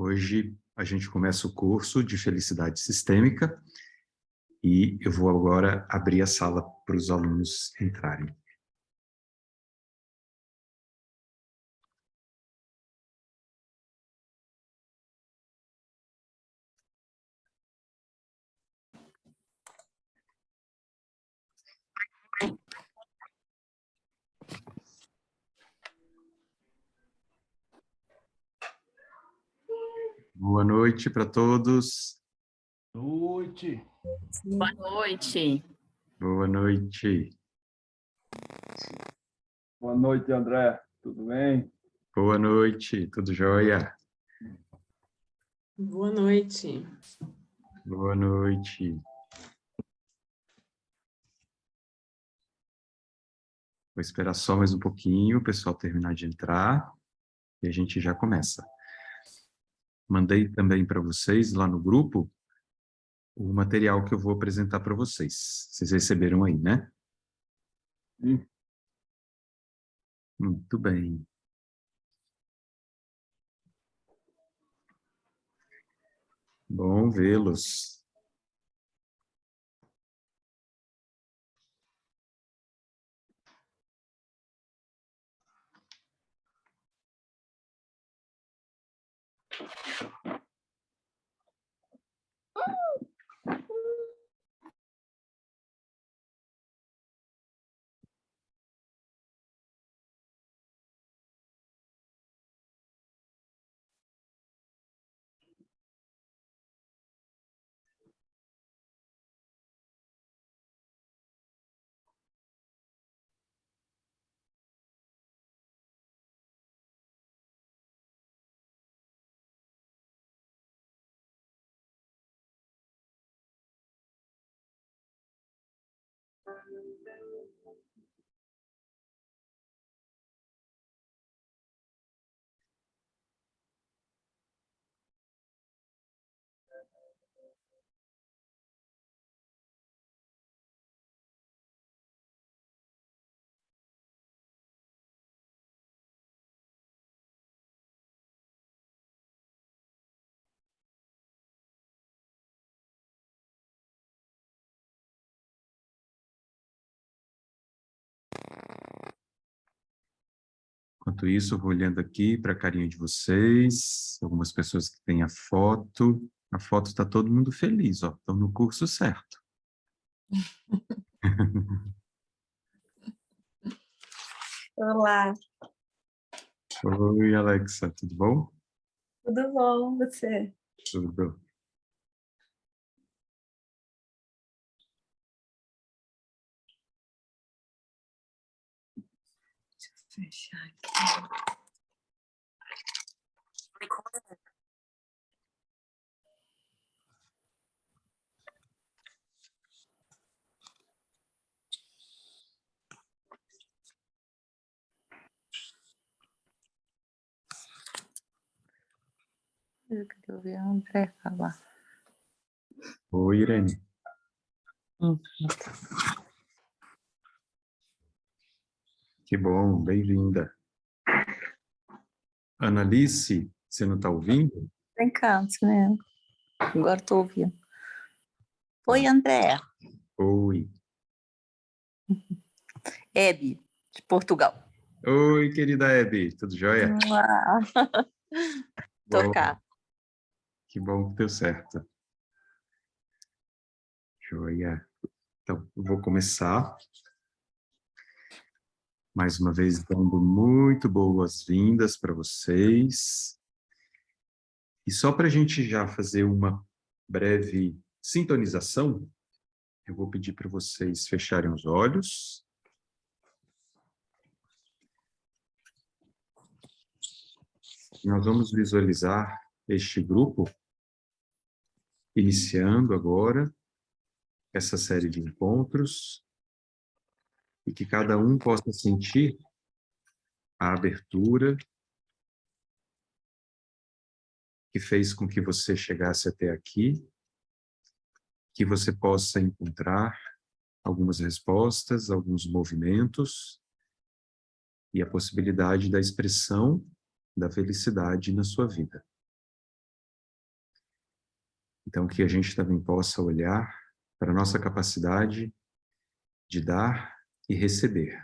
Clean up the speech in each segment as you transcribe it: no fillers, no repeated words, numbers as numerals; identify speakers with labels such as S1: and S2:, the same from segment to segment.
S1: Hoje a gente começa o curso de Felicidade Sistêmica e eu vou agora abrir a sala para os alunos entrarem. Boa noite para todos.
S2: Noite.
S3: Boa noite.
S1: Boa noite.
S2: Boa noite, André. Tudo bem?
S1: Boa noite, tudo jóia?
S4: Boa noite.
S1: Boa noite. Vou esperar só mais um pouquinho o pessoal terminar de entrar e a gente já começa. Mandei também para vocês lá no grupo o material que eu vou apresentar para vocês. Vocês receberam aí, né?
S2: Sim.
S1: Muito bem. Bom vê-los. Enquanto isso, eu vou olhando aqui para a carinha de vocês, algumas pessoas que têm a foto. A foto está todo mundo feliz, ó, estão no curso certo.
S5: Olá,
S1: Oi, Alexa, tudo bom?
S5: tudo bom, você?
S1: Tudo.
S5: Deixa eu fechar aqui. Eu queria ouvir a André falar.
S1: Oi, Irene. Que bom, bem-vinda. Analice, você não está ouvindo?
S5: Vem cá, né? Agora estou ouvindo. Oi, André.
S1: Oi.
S5: Hebe, de Portugal.
S1: Oi, querida Hebe, tudo jóia?
S5: Tô
S1: Bom,
S5: cá.
S1: que bom que deu certo. Joia. Então, eu vou começar. Mais uma vez, dando muito boas-vindas para vocês. E só para a gente já fazer uma breve sintonização, eu vou pedir para vocês fecharem os olhos. Nós vamos visualizar este grupo iniciando agora essa série de encontros e que cada um possa sentir a abertura que fez com que você chegasse até aqui, que você possa encontrar algumas respostas, alguns movimentos e a possibilidade da expressão da felicidade na sua vida. Então, que a gente também possa olhar para a nossa capacidade de dar e receber.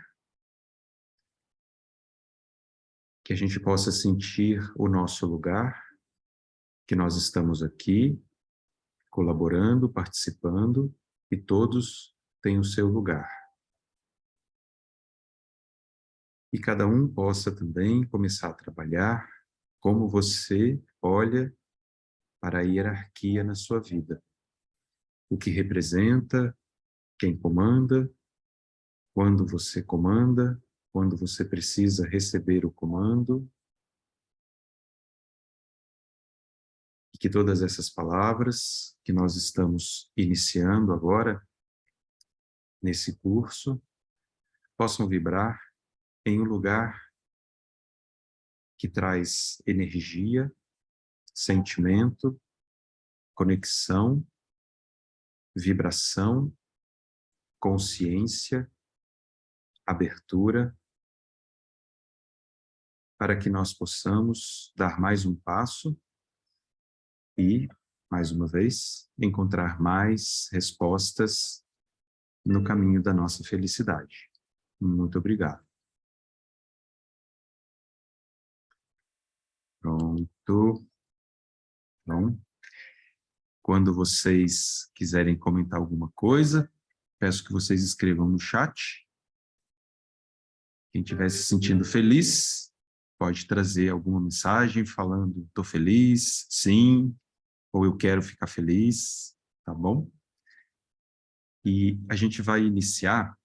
S1: Que a gente possa sentir o nosso lugar, que nós estamos aqui, colaborando, participando, e todos têm o seu lugar. E cada um possa também começar a trabalhar como você olha para a hierarquia na sua vida. O que representa, quem comanda, quando você precisa receber o comando. E que todas essas palavras que nós estamos iniciando agora, nesse curso, possam vibrar em um lugar que traz energia, sentimento, conexão, vibração, consciência, abertura, para que nós possamos dar mais um passo e, mais uma vez, encontrar mais respostas no caminho da nossa felicidade. Muito obrigado. Pronto. Bom, quando vocês quiserem comentar alguma coisa, peço que vocês escrevam no chat. Quem estiver se sentindo feliz, pode trazer alguma mensagem falando, estou feliz, sim, ou eu quero ficar feliz, tá bom? E a gente vai iniciar,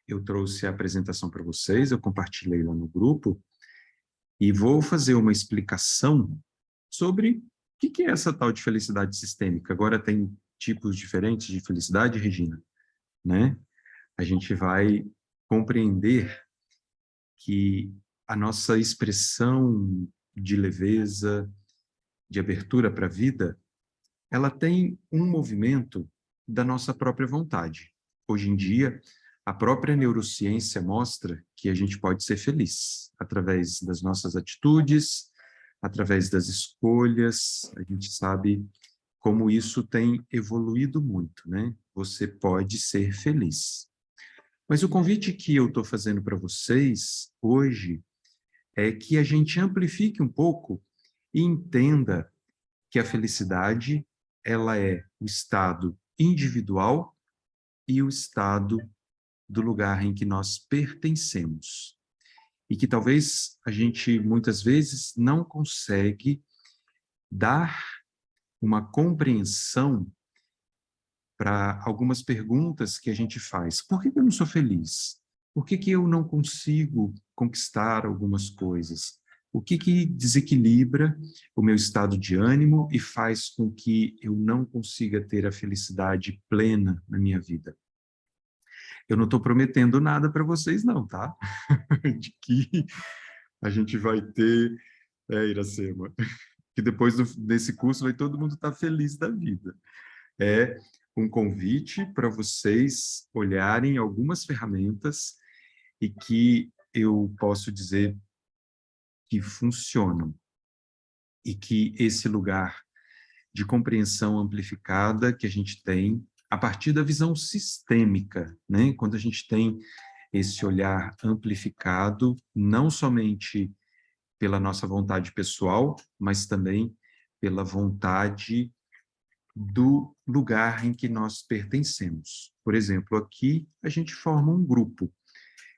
S1: eu trouxe a apresentação para vocês, eu compartilhei lá no grupo, e vou fazer uma explicação sobre o que é essa tal de felicidade sistêmica. Agora tem tipos diferentes de felicidade, Regina, né? A gente vai compreender que a nossa expressão de leveza, de abertura para a vida, ela tem um movimento da nossa própria vontade. Hoje em dia, a própria neurociência mostra que a gente pode ser feliz através das nossas atitudes, através das escolhas. A gente sabe como isso tem evoluído muito, né? Você pode ser feliz. Mas o convite que eu estou fazendo para vocês hoje é que a gente amplifique um pouco e entenda que a felicidade, ela é o estado individual e o estado do lugar em que nós pertencemos. E que talvez a gente, muitas vezes, não consegue dar uma compreensão para algumas perguntas que a gente faz. Por que eu não sou feliz? Por que eu não consigo conquistar algumas coisas? O que desequilibra o meu estado de ânimo e faz com que eu não consiga ter a felicidade plena na minha vida? Eu não estou prometendo nada para vocês não, tá? De que a gente vai ter, Iracema, que depois desse curso vai todo mundo estar feliz da vida. É um convite para vocês olharem algumas ferramentas e que eu posso dizer que funcionam e que esse lugar de compreensão amplificada que a gente tem a partir da visão sistêmica, né? Quando a gente tem esse olhar amplificado, não somente pela nossa vontade pessoal, mas também pela vontade do lugar em que nós pertencemos. Por exemplo, aqui a gente forma um grupo.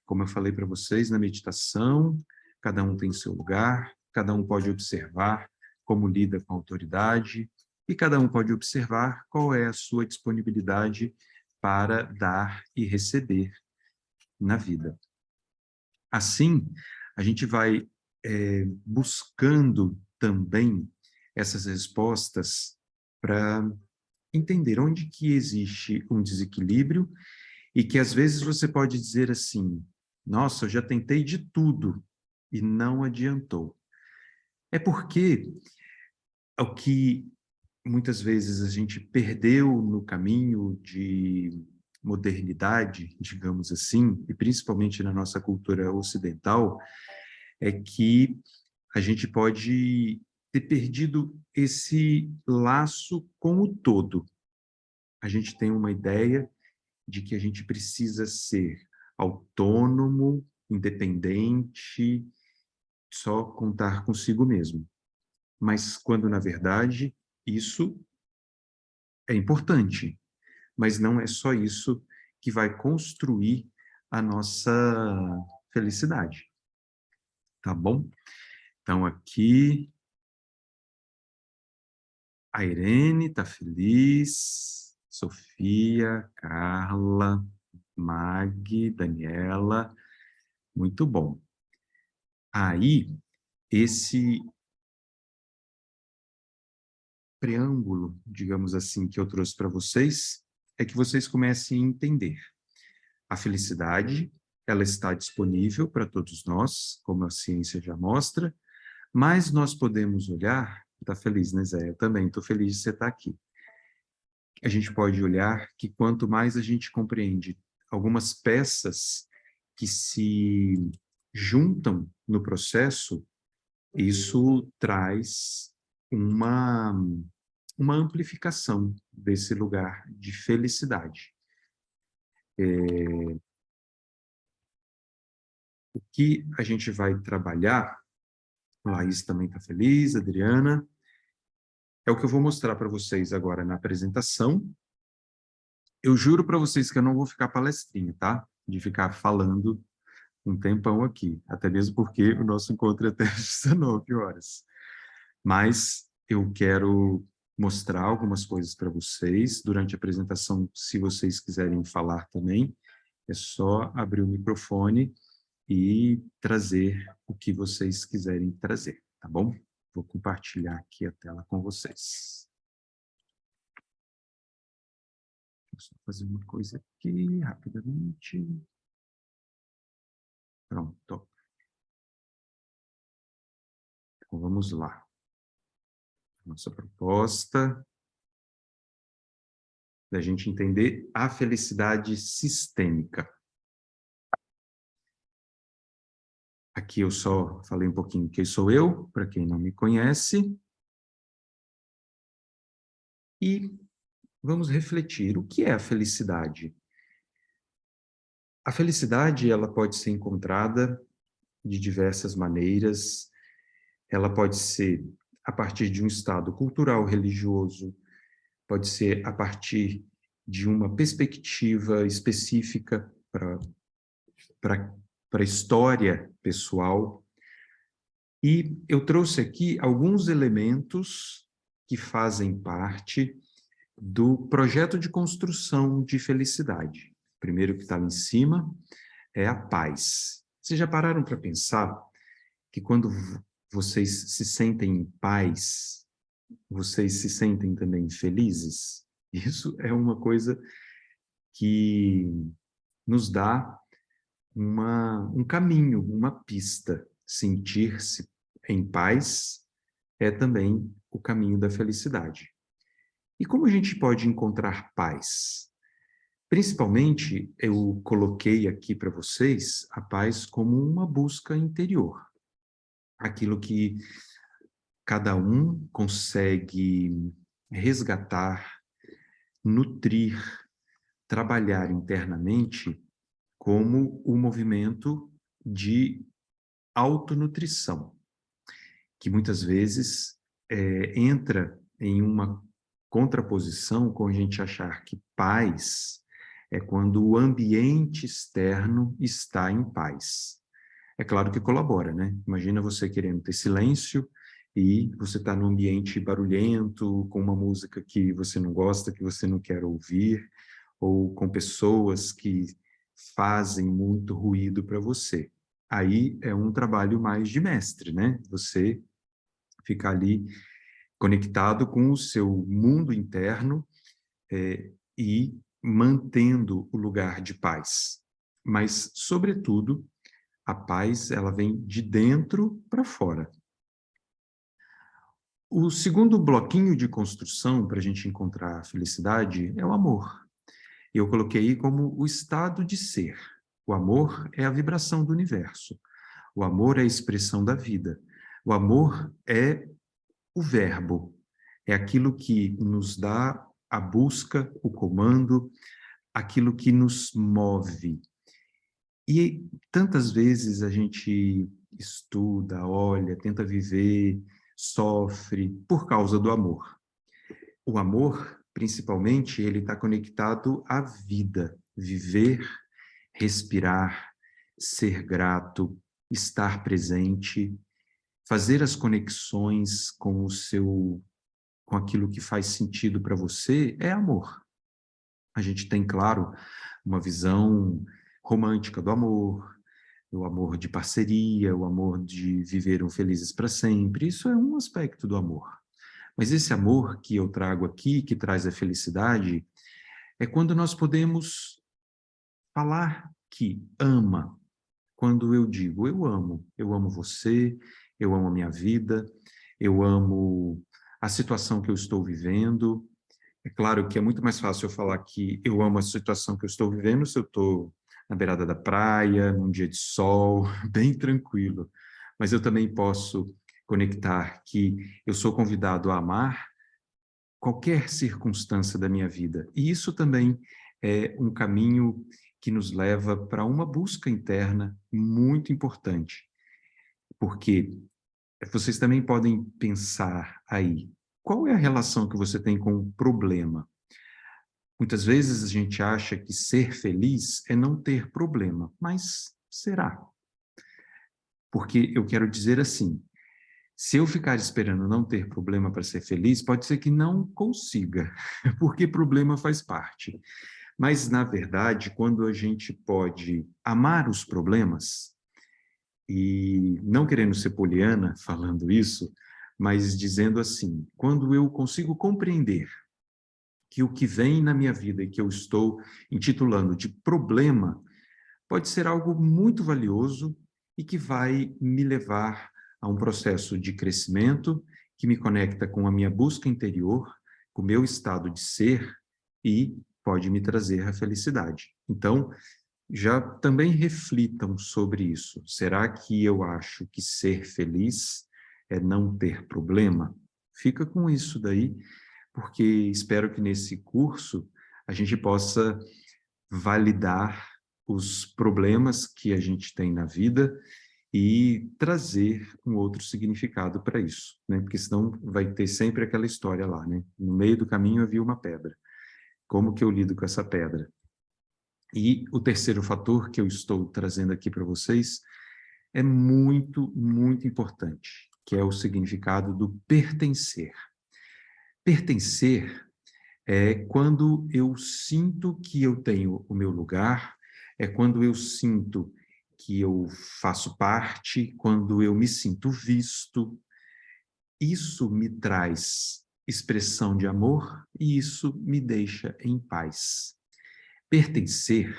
S1: Como eu falei para vocês na meditação, cada um tem seu lugar, cada um pode observar como lida com a autoridade, e cada um pode observar qual é a sua disponibilidade para dar e receber na vida. Assim, a gente vai buscando também essas respostas para entender onde que existe um desequilíbrio e que às vezes você pode dizer assim, nossa, eu já tentei de tudo e não adiantou. É porque o que muitas vezes a gente perdeu no caminho de modernidade, digamos assim, e principalmente na nossa cultura ocidental, é que a gente pode ter perdido esse laço com o todo. A gente tem uma ideia de que a gente precisa ser autônomo, independente, só contar consigo mesmo. Mas quando, na verdade, isso é importante, mas não é só isso que vai construir a nossa felicidade. Tá bom? Então, aqui, a Irene está feliz, Sofia, Carla, Mag, Daniela, muito bom. Aí, esse preâmbulo, digamos assim, que eu trouxe para vocês, é que vocês comecem a entender. A felicidade, ela está disponível para todos nós, como a ciência já mostra, mas nós podemos olhar, está feliz, né, Zé? Eu também estou feliz de você estar aqui. A gente pode olhar que quanto mais a gente compreende algumas peças que se juntam no processo, isso traz uma amplificação desse lugar de felicidade. O que a gente vai trabalhar, Laís também está feliz, Adriana, é o que eu vou mostrar para vocês agora na apresentação. Eu juro para vocês que eu não vou ficar palestrinha, tá? De ficar falando um tempão aqui, até mesmo porque o nosso encontro é até às 19 horas. Mas eu quero mostrar algumas coisas para vocês. Durante a apresentação, se vocês quiserem falar também, é só abrir o microfone e trazer o que vocês quiserem trazer, tá bom? Vou compartilhar aqui a tela com vocês. Deixa eu só fazer uma coisa aqui, rapidamente. Pronto. Então, vamos lá. Nossa proposta da gente entender a felicidade sistêmica. Aqui eu só falei um pouquinho quem sou eu, para quem não me conhece. E vamos refletir, o que é a felicidade? A felicidade, ela pode ser encontrada de diversas maneiras. Ela pode ser a partir de um estado cultural, religioso, pode ser a partir de uma perspectiva específica para a história pessoal. E eu trouxe aqui alguns elementos que fazem parte do projeto de construção de felicidade. O primeiro que está lá em cima é a paz. Vocês já pararam para pensar que quando vocês se sentem em paz, vocês se sentem também felizes? Isso é uma coisa que nos dá um caminho, uma pista. Sentir-se em paz é também o caminho da felicidade. E como a gente pode encontrar paz? Principalmente, eu coloquei aqui para vocês a paz como uma busca interior. Aquilo que cada um consegue resgatar, nutrir, trabalhar internamente como o movimento de autonutrição, que muitas vezes entra em uma contraposição com a gente achar que paz é quando o ambiente externo está em paz. É claro que colabora, né? Imagina você querendo ter silêncio e você está num ambiente barulhento, com uma música que você não gosta, que você não quer ouvir, ou com pessoas que fazem muito ruído para você. Aí é um trabalho mais de mestre, né? Você ficar ali conectado com o seu mundo interno e mantendo o lugar de paz. Mas, sobretudo, a paz, ela vem de dentro para fora. O segundo bloquinho de construção para a gente encontrar a felicidade é o amor. Eu coloquei aí como o estado de ser. O amor é a vibração do universo. O amor é a expressão da vida. O amor é O verbo é aquilo que nos dá a busca, o comando, aquilo que nos move. E tantas vezes a gente estuda, olha, tenta viver, sofre por causa do amor. O amor, principalmente, ele está conectado à vida, viver, respirar, ser grato, estar presente, fazer as conexões com com aquilo que faz sentido para você é amor. A gente tem, claro, uma visão romântica do amor, o amor de parceria, o amor de viveram felizes para sempre. Isso é um aspecto do amor. Mas esse amor que eu trago aqui, que traz a felicidade, é quando nós podemos falar que ama. Quando eu digo, eu amo você, eu amo a minha vida, eu amo a situação que eu estou vivendo. É claro que é muito mais fácil eu falar que eu amo a situação que eu estou vivendo se eu estou na beirada da praia, num dia de sol, bem tranquilo. Mas eu também posso conectar que eu sou convidado a amar qualquer circunstância da minha vida. E isso também é um caminho que nos leva para uma busca interna muito importante. Porque vocês também podem pensar aí, qual é a relação que você tem com o problema? Muitas vezes a gente acha que ser feliz é não ter problema, mas será? Porque eu quero dizer assim, se eu ficar esperando não ter problema para ser feliz, pode ser que não consiga, porque problema faz parte. Mas, na verdade, quando a gente pode amar os problemas, e não querendo ser poliana falando isso, mas dizendo assim, quando eu consigo compreender que o que vem na minha vida e que eu estou intitulando de problema, pode ser algo muito valioso e que vai me levar a um processo de crescimento que me conecta com a minha busca interior, com o meu estado de ser e pode me trazer a felicidade. Então, já também reflitam sobre isso. Será que eu acho que ser feliz é não ter problema? Fica com isso daí, porque espero que nesse curso a gente possa validar os problemas que a gente tem na vida e trazer um outro significado para isso, né? Porque senão vai ter sempre aquela história lá, né? No meio do caminho havia uma pedra. Como que eu lido com essa pedra? E o terceiro fator que eu estou trazendo aqui para vocês é muito, muito importante, que é o significado do pertencer. Pertencer é quando eu sinto que eu tenho o meu lugar, é quando eu sinto que eu faço parte, quando eu me sinto visto. Isso me traz expressão de amor e isso me deixa em paz. Pertencer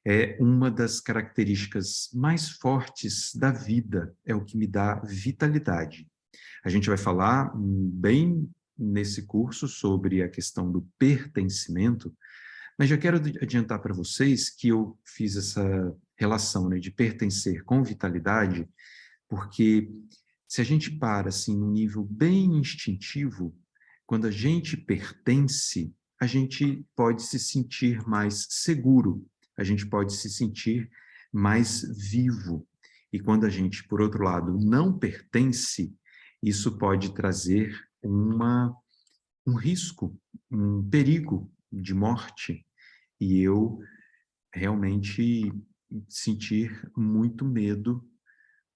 S1: é uma das características mais fortes da vida, é o que me dá vitalidade. A gente vai falar bem nesse curso sobre a questão do pertencimento, mas já quero adiantar para vocês que eu fiz essa relação, né, de pertencer com vitalidade, porque se a gente para assim num nível bem instintivo, quando a gente pertence, a gente pode se sentir mais seguro, a gente pode se sentir mais vivo. E quando a gente, por outro lado, não pertence, isso pode trazer um risco, um perigo de morte. E eu realmente sentir muito medo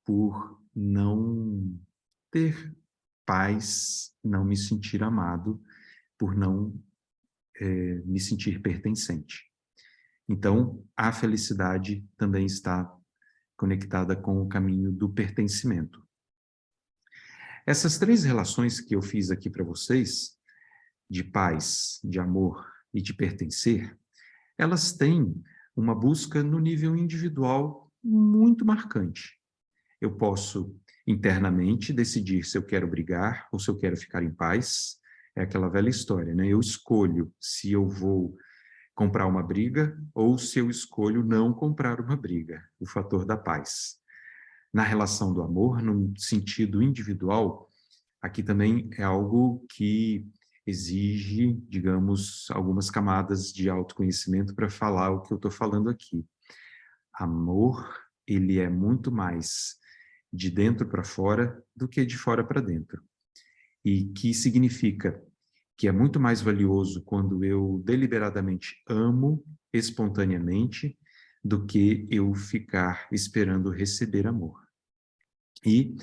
S1: por não ter paz, não me sentir amado, por não me sentir pertencente. Então, a felicidade também está conectada com o caminho do pertencimento. Essas três relações que eu fiz aqui para vocês, de paz, de amor e de pertencer, elas têm uma busca no nível individual muito marcante. Eu posso internamente decidir se eu quero brigar ou se eu quero ficar em paz. É aquela velha história, né? Eu escolho se eu vou comprar uma briga ou se eu escolho não comprar uma briga, o fator da paz. Na relação do amor, no sentido individual, aqui também é algo que exige, digamos, algumas camadas de autoconhecimento para falar o que eu estou falando aqui. Amor, ele é muito mais de dentro para fora do que de fora para dentro. E que significa que é muito mais valioso quando eu deliberadamente amo espontaneamente do que eu ficar esperando receber amor. E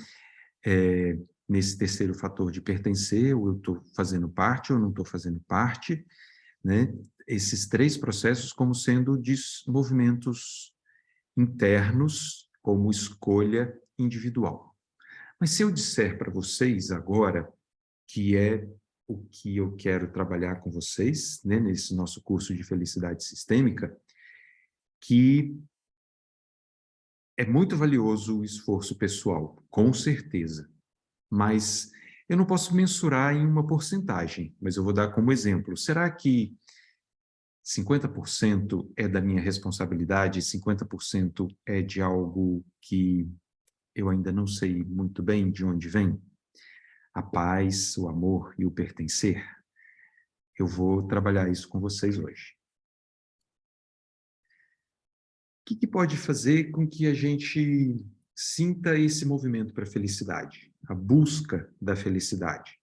S1: nesse terceiro fator de pertencer, ou eu estou fazendo parte ou não estou fazendo parte, né? Esses três processos como sendo movimentos internos, como escolha individual. Mas se eu disser para vocês agora que é o que eu quero trabalhar com vocês, né, nesse nosso curso de felicidade sistêmica, que é muito valioso o esforço pessoal, com certeza, mas eu não posso mensurar em uma porcentagem, mas eu vou dar como exemplo. Será que 50% é da minha responsabilidade e 50% é de algo que eu ainda não sei muito bem de onde vem? A paz, o amor e o pertencer? Eu vou trabalhar isso com vocês hoje. O que pode fazer com que a gente sinta esse movimento para a felicidade, a busca da felicidade?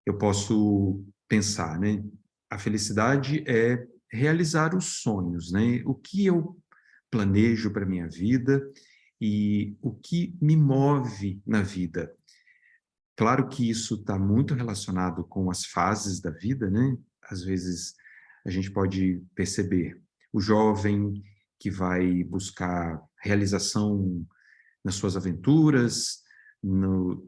S1: Eu posso pensar, né? A felicidade é realizar os sonhos, né? O que eu planejo para a minha vida e o que me move na vida. Claro que isso está muito relacionado com as fases da vida, né? Às vezes a gente pode perceber o jovem que vai buscar realização nas suas aventuras,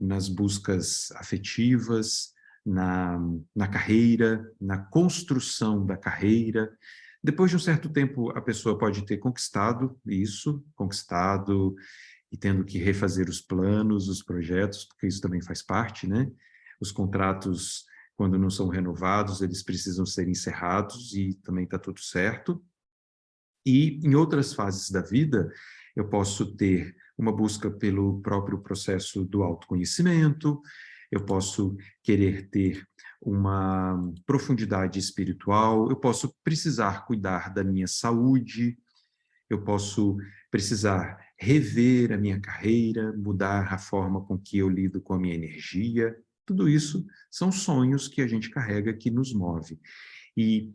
S1: nas buscas afetivas, na carreira, na construção da carreira. Depois de um certo tempo, a pessoa pode ter conquistado isso, e tendo que refazer os planos, os projetos, porque isso também faz parte, né? Os contratos, quando não são renovados, eles precisam ser encerrados e também está tudo certo. E em outras fases da vida, eu posso ter uma busca pelo próprio processo do autoconhecimento, eu posso querer ter uma profundidade espiritual, eu posso precisar cuidar da minha saúde, eu posso precisar rever a minha carreira, mudar a forma com que eu lido com a minha energia. Tudo isso são sonhos que a gente carrega, que nos move. E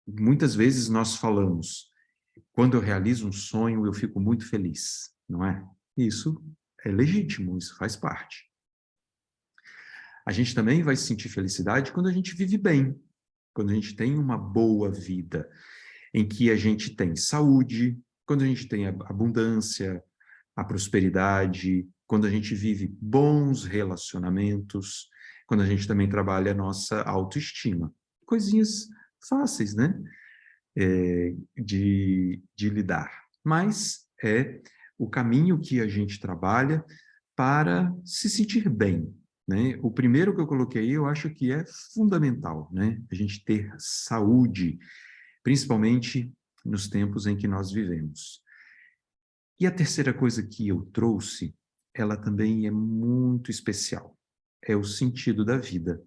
S1: muitas vezes nós falamos, quando eu realizo um sonho, eu fico muito feliz, não é? Isso é legítimo, isso faz parte. A gente também vai sentir felicidade quando a gente vive bem, quando a gente tem uma boa vida, em que a gente tem saúde, quando a gente tem a abundância, a prosperidade, quando a gente vive bons relacionamentos, quando a gente também trabalha a nossa autoestima. Coisinhas fáceis, né? De lidar. Mas é o caminho que a gente trabalha para se sentir bem, né? O primeiro que eu coloquei, eu acho que é fundamental, né? A gente ter saúde, principalmente nos tempos em que nós vivemos. E a terceira coisa que eu trouxe, ela também é muito especial, é o sentido da vida.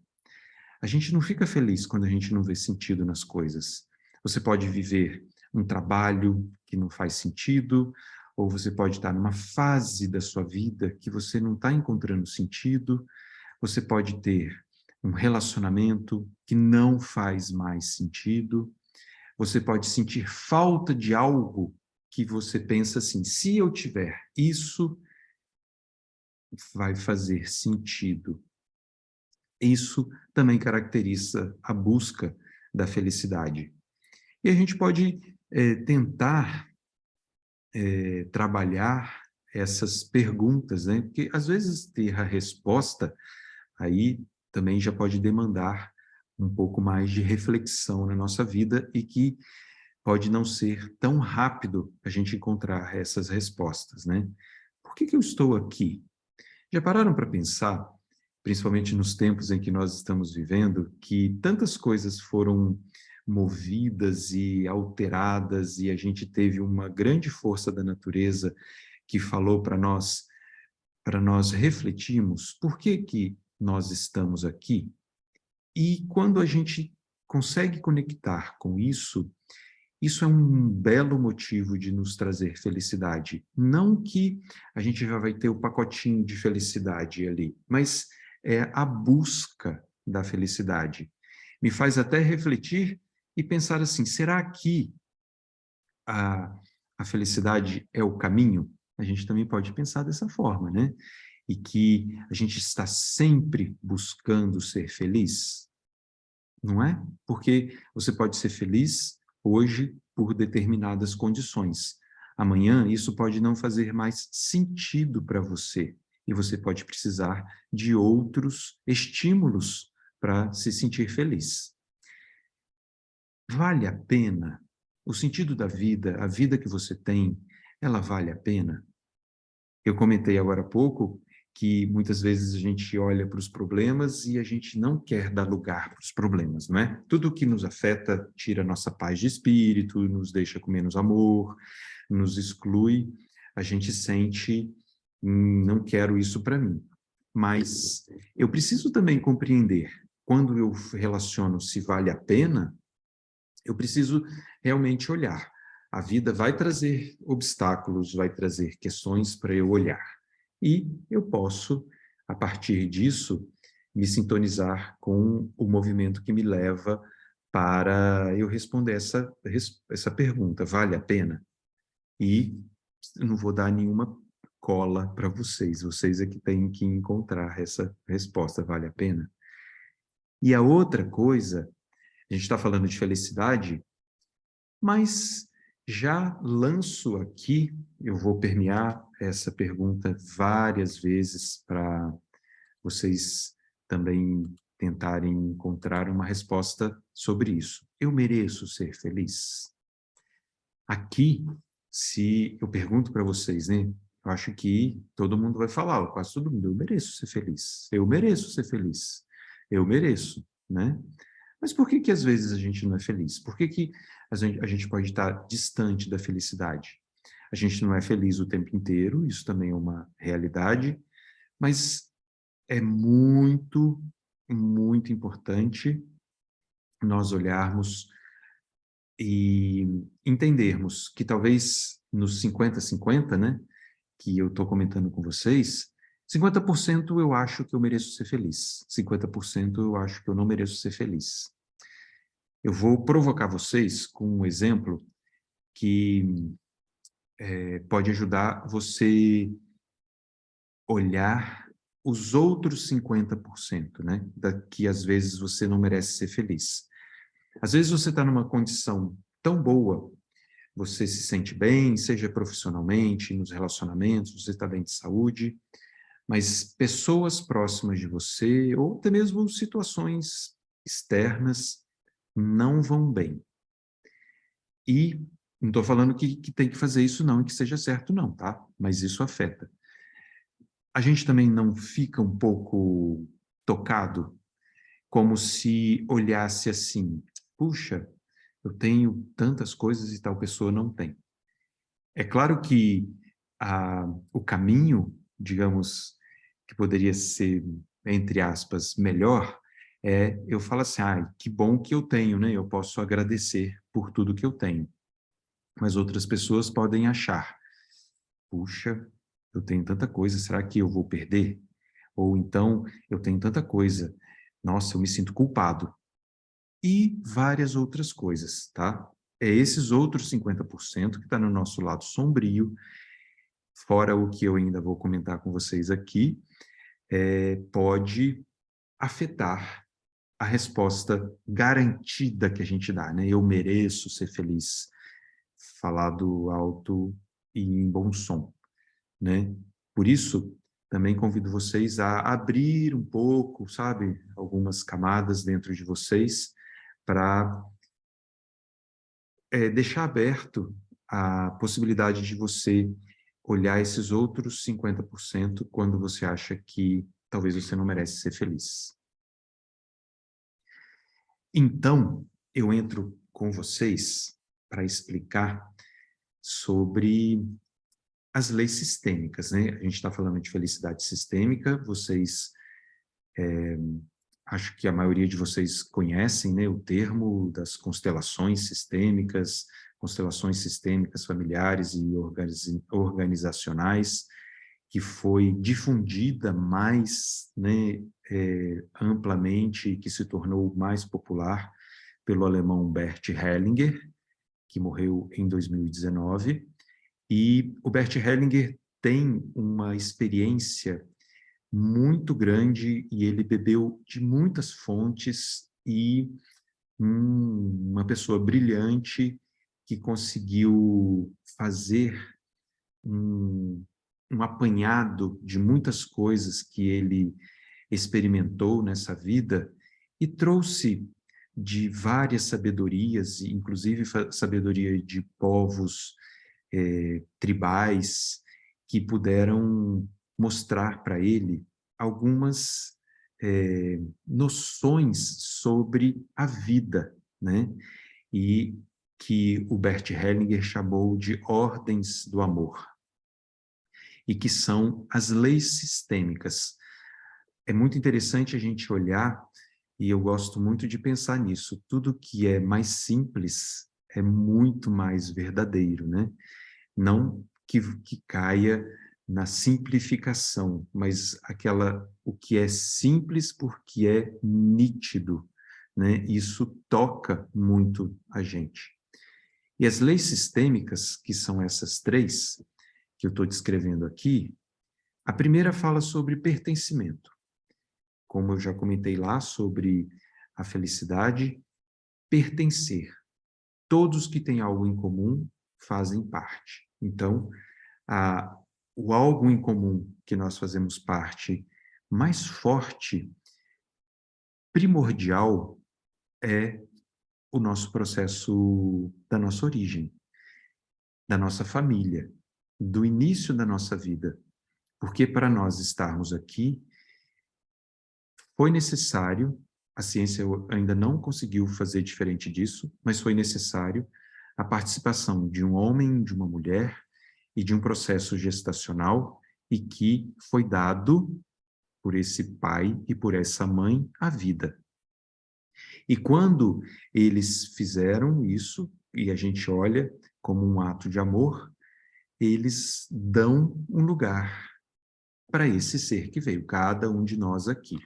S1: A gente não fica feliz quando a gente não vê sentido nas coisas. Você pode viver um trabalho que não faz sentido, ou você pode estar numa fase da sua vida que você não está encontrando sentido, você pode ter um relacionamento que não faz mais sentido, você pode sentir falta de algo que você pensa assim, se eu tiver isso, vai fazer sentido. Isso também caracteriza a busca da felicidade. E a gente pode tentar trabalhar essas perguntas, né? Porque às vezes ter a resposta aí também já pode demandar um pouco mais de reflexão na nossa vida e que pode não ser tão rápido a gente encontrar essas respostas, né? Por que eu estou aqui? Já pararam para pensar, principalmente nos tempos em que nós estamos vivendo, que tantas coisas foram movidas e alteradas e a gente teve uma grande força da natureza que falou para nós refletirmos por que nós estamos aqui. E quando a gente consegue conectar com isso, isso é um belo motivo de nos trazer felicidade. Não que a gente já vai ter o pacotinho de felicidade ali, mas é a busca da felicidade. Me faz até refletir e pensar assim, será que a felicidade é o caminho? A gente também pode pensar dessa forma, né? E que a gente está sempre buscando ser feliz, não é? Porque você pode ser feliz hoje por determinadas condições. Amanhã isso pode não fazer mais sentido para você e você pode precisar de outros estímulos para se sentir feliz. Vale a pena? O sentido da vida, a vida que você tem, ela vale a pena? Eu comentei agora há pouco que muitas vezes a gente olha para os problemas e a gente não quer dar lugar para os problemas, não é? Tudo que nos afeta tira nossa paz de espírito, nos deixa com menos amor, nos exclui, a gente sente, não quero isso para mim. Mas eu preciso também compreender, quando eu relaciono se vale a pena, eu preciso realmente olhar. A vida vai trazer obstáculos, vai trazer questões para eu olhar. E eu posso, a partir disso, me sintonizar com o movimento que me leva para eu responder essa pergunta, vale a pena? E eu não vou dar nenhuma cola para vocês é que têm que encontrar essa resposta, vale a pena? E a outra coisa, a gente está falando de felicidade, mas já lanço aqui, eu vou permear essa pergunta várias vezes para vocês também tentarem encontrar uma resposta sobre isso. Eu mereço ser feliz? Aqui, se eu pergunto para vocês, né? Eu acho que todo mundo vai falar, quase todo mundo, eu mereço ser feliz. Eu mereço ser feliz. Eu mereço, né? Mas por que às vezes a gente não é feliz? Por que a gente pode estar distante da felicidade? A gente não é feliz o tempo inteiro, isso também é uma realidade, mas é muito, muito importante nós olharmos e entendermos que talvez nos 50-50, né, que eu estou comentando com vocês, 50% eu acho que eu mereço ser feliz, 50% eu acho que eu não mereço ser feliz. Eu vou provocar vocês com um exemplo que pode ajudar você olhar os outros 50%, né? Que às vezes você não merece ser feliz. Às vezes você está numa condição tão boa, você se sente bem, seja profissionalmente, nos relacionamentos, você está bem de saúde, mas pessoas próximas de você, ou até mesmo situações externas, não vão bem. E não estou falando que tem que fazer isso não, e que seja certo não, tá? Mas isso afeta. A gente também não fica um pouco tocado, como se olhasse assim, puxa, eu tenho tantas coisas e tal pessoa não tem. É claro que o caminho, digamos, que poderia ser, entre aspas, melhor, eu falo assim, que bom que eu tenho, né? Eu posso agradecer por tudo que eu tenho. Mas outras pessoas podem achar, puxa, eu tenho tanta coisa, será que eu vou perder? Ou então, eu tenho tanta coisa, nossa, eu me sinto culpado. E várias outras coisas, tá? É esses outros 50% que está no nosso lado sombrio, fora o que eu ainda vou comentar com vocês aqui, pode afetar a resposta garantida que a gente dá, né? Eu mereço ser feliz, falado alto e em bom som, né? Por isso, também convido vocês a abrir um pouco, sabe, algumas camadas dentro de vocês para deixar aberto a possibilidade de você olhar esses outros 50% quando você acha que talvez você não merece ser feliz. Então, eu entro com vocês para explicar sobre as leis sistêmicas, né? A gente está falando de felicidade sistêmica, vocês Acho que a maioria de vocês conhecem, né, o termo das constelações sistêmicas familiares e organizacionais, que foi difundida mais, né, amplamente, que se tornou mais popular pelo alemão Bert Hellinger, que morreu em 2019. E o Bert Hellinger tem uma experiência muito grande e ele bebeu de muitas fontes e uma pessoa brilhante que conseguiu fazer um apanhado de muitas coisas que ele experimentou nessa vida e trouxe de várias sabedorias, inclusive sabedoria de povos tribais, que puderam mostrar para ele algumas noções sobre a vida, né? E que o Bert Hellinger chamou de ordens do amor, e que são as leis sistêmicas. É muito interessante a gente olhar, e eu gosto muito de pensar nisso, tudo que é mais simples é muito mais verdadeiro, né? Não que caia na simplificação, mas o que é simples porque é nítido, né? Isso toca muito a gente. E as leis sistêmicas, que são essas três que eu estou descrevendo aqui, a primeira fala sobre pertencimento. Como eu já comentei lá sobre a felicidade, pertencer. Todos que têm algo em comum fazem parte. Então, o algo em comum que nós fazemos parte mais forte, primordial, é o nosso processo da nossa origem, da nossa família, do início da nossa vida. Porque para nós estarmos aqui, foi necessário, a ciência ainda não conseguiu fazer diferente disso, mas foi necessário a participação de um homem, de uma mulher e de um processo gestacional, e que foi dado por esse pai e por essa mãe a vida. E quando eles fizeram isso, e a gente olha como um ato de amor, eles dão um lugar para esse ser que veio, cada um de nós aqui.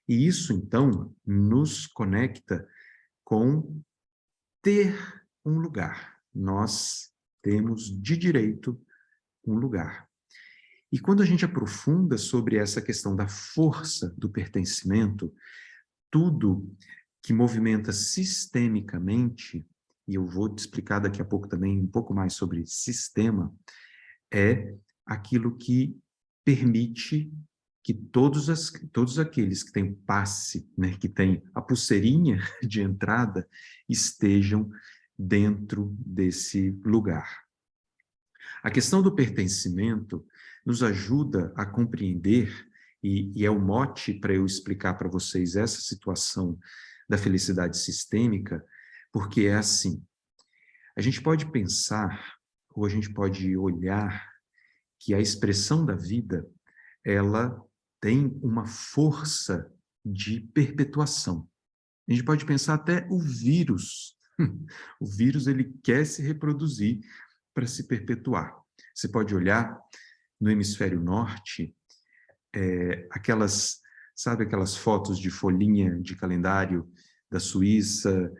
S1: E isso, então, nos conecta com ter um lugar. Nós temos de direito um lugar. E quando a gente aprofunda sobre essa questão da força do pertencimento, tudo que movimenta sistemicamente, e eu vou te explicar daqui a pouco também um pouco mais sobre sistema, é aquilo que permite que todos aqueles que têm passe, né, que têm a pulseirinha de entrada, estejam dentro desse lugar. A questão do pertencimento nos ajuda a compreender, e é o mote para eu explicar para vocês essa situação da felicidade sistêmica, porque é assim, a gente pode pensar, ou a gente pode olhar, que a expressão da vida, ela tem uma força de perpetuação. A gente pode pensar até o vírus. O vírus, ele quer se reproduzir para se perpetuar. Você pode olhar no hemisfério norte, sabe aquelas fotos de folhinha de calendário da Suíça,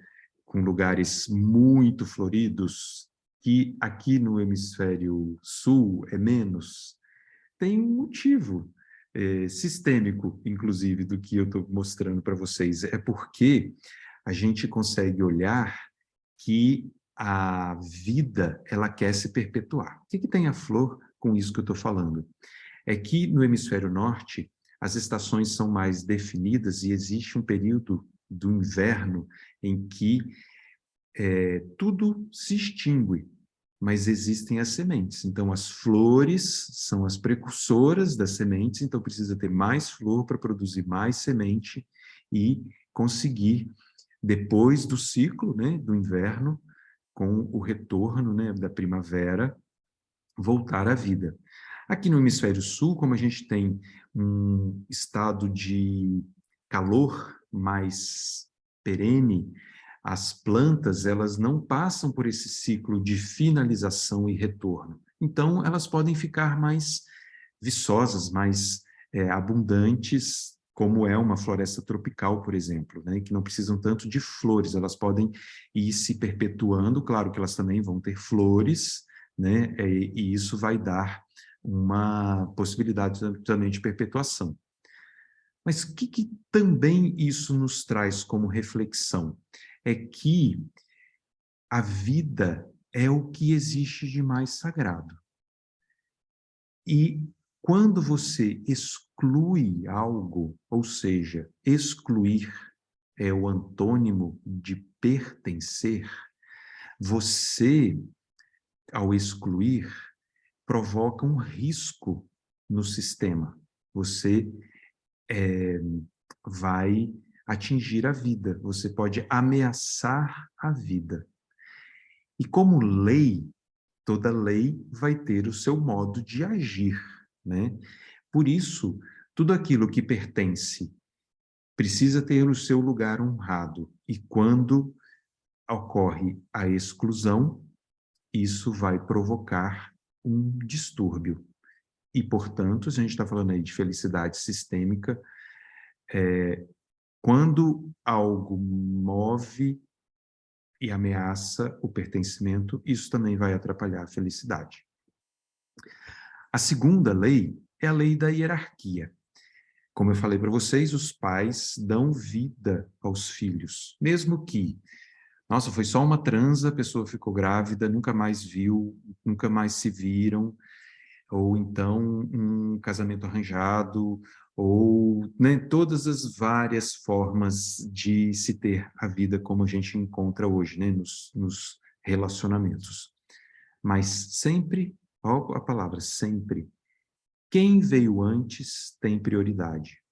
S1: com lugares muito floridos, que aqui no hemisfério sul é menos? Tem um motivo sistêmico, inclusive, do que eu estou mostrando para vocês. É porque a gente consegue olhar que a vida, ela quer se perpetuar. O que tem a flor com isso que eu estou falando? É que no hemisfério norte, as estações são mais definidas e existe um período do inverno em que tudo se extingue, mas existem as sementes. Então, as flores são as precursoras das sementes, então precisa ter mais flor para produzir mais semente e conseguir, depois do ciclo, né, do inverno, com o retorno, né, da primavera, voltar à vida. Aqui no hemisfério sul, como a gente tem um estado de calor mais perene, as plantas, elas não passam por esse ciclo de finalização e retorno. Então, elas podem ficar mais viçosas, mais abundantes, como é uma floresta tropical, por exemplo, né, que não precisam tanto de flores, elas podem ir se perpetuando, claro que elas também vão ter flores, né, e isso vai dar uma possibilidade também de perpetuação. Mas o que também isso nos traz como reflexão? É que a vida é o que existe de mais sagrado. E quando você exclui algo, ou seja, excluir é o antônimo de pertencer, você, ao excluir, provoca um risco no sistema. Você vai atingir a vida, você pode ameaçar a vida. E como lei, toda lei vai ter o seu modo de agir, né? Por isso, tudo aquilo que pertence precisa ter o seu lugar honrado. E quando ocorre a exclusão, isso vai provocar um distúrbio. E, portanto, se a gente está falando aí de felicidade sistêmica, quando algo move e ameaça o pertencimento, isso também vai atrapalhar a felicidade. A segunda lei é a lei da hierarquia. Como eu falei para vocês, os pais dão vida aos filhos, mesmo que, nossa, foi só uma transa, a pessoa ficou grávida, nunca mais viu, nunca mais se viram, ou então um casamento arranjado, ou né, todas as várias formas de se ter a vida como a gente encontra hoje, né, nos relacionamentos. Mas sempre, ó a palavra sempre, quem veio antes tem prioridade.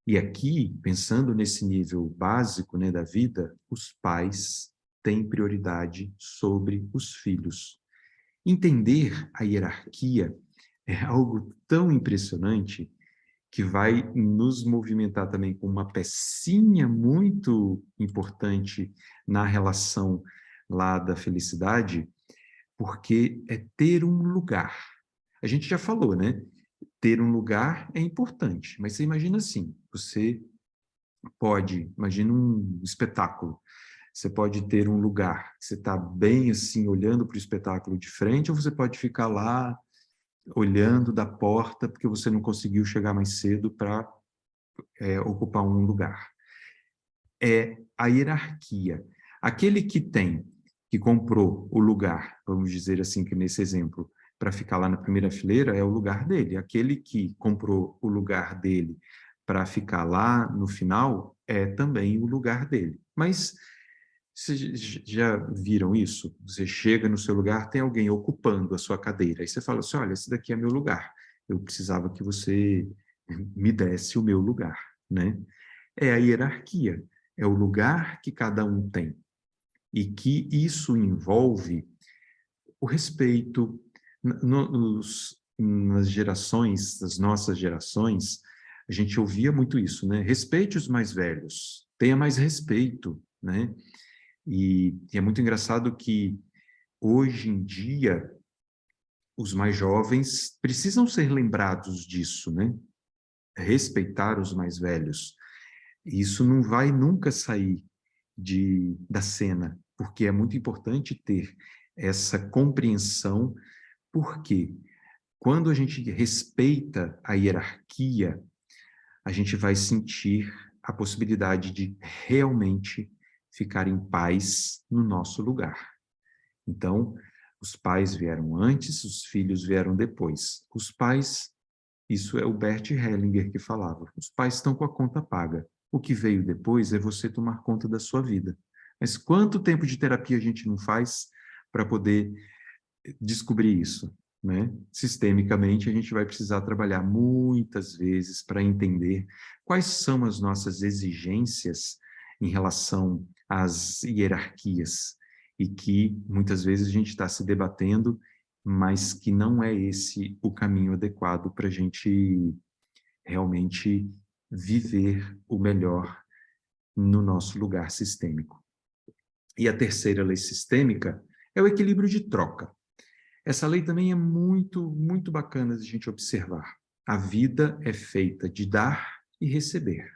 S1: E aqui, pensando nesse nível básico, né, da vida, os pais têm prioridade sobre os filhos. Entender a hierarquia é algo tão impressionante que vai nos movimentar também com uma pecinha muito importante na relação lá da felicidade, porque é ter um lugar. A gente já falou, né? Ter um lugar é importante, mas você imagina assim, você pode, imagina um espetáculo, você pode ter um lugar, você está bem assim, olhando para o espetáculo de frente, ou você pode ficar lá, olhando da porta, porque você não conseguiu chegar mais cedo para ocupar um lugar. É a hierarquia. Aquele que comprou o lugar, vamos dizer assim, que nesse exemplo, para ficar lá na primeira fileira, é o lugar dele. Aquele que comprou o lugar dele para ficar lá no final, é também o lugar dele. Mas vocês já viram isso? Você chega no seu lugar, tem alguém ocupando a sua cadeira. Aí você fala assim, olha, esse daqui é meu lugar. Eu precisava que você me desse o meu lugar, né? É a hierarquia. É o lugar que cada um tem. E que isso envolve o respeito. Nas gerações, nas nossas gerações, a gente ouvia muito isso, né? Respeite os mais velhos, tenha mais respeito, né? E é muito engraçado que, hoje em dia, os mais jovens precisam ser lembrados disso, né? Respeitar os mais velhos. Isso não vai nunca sair da cena, porque é muito importante ter essa compreensão, porque quando a gente respeita a hierarquia, a gente vai sentir a possibilidade de realmente ficar em paz no nosso lugar. Então, os pais vieram antes, os filhos vieram depois. Os pais, isso é o Bert Hellinger que falava, os pais estão com a conta paga. O que veio depois é você tomar conta da sua vida. Mas quanto tempo de terapia a gente não faz para poder descobrir isso, né? Sistemicamente, a gente vai precisar trabalhar muitas vezes para entender quais são as nossas exigências em relação às hierarquias, e que muitas vezes a gente está se debatendo mas que não é esse o caminho adequado para a gente realmente viver o melhor no nosso lugar sistêmico. E a terceira lei sistêmica é o equilíbrio de troca. Essa lei também é muito, muito bacana de a gente observar. A vida é feita de dar e receber.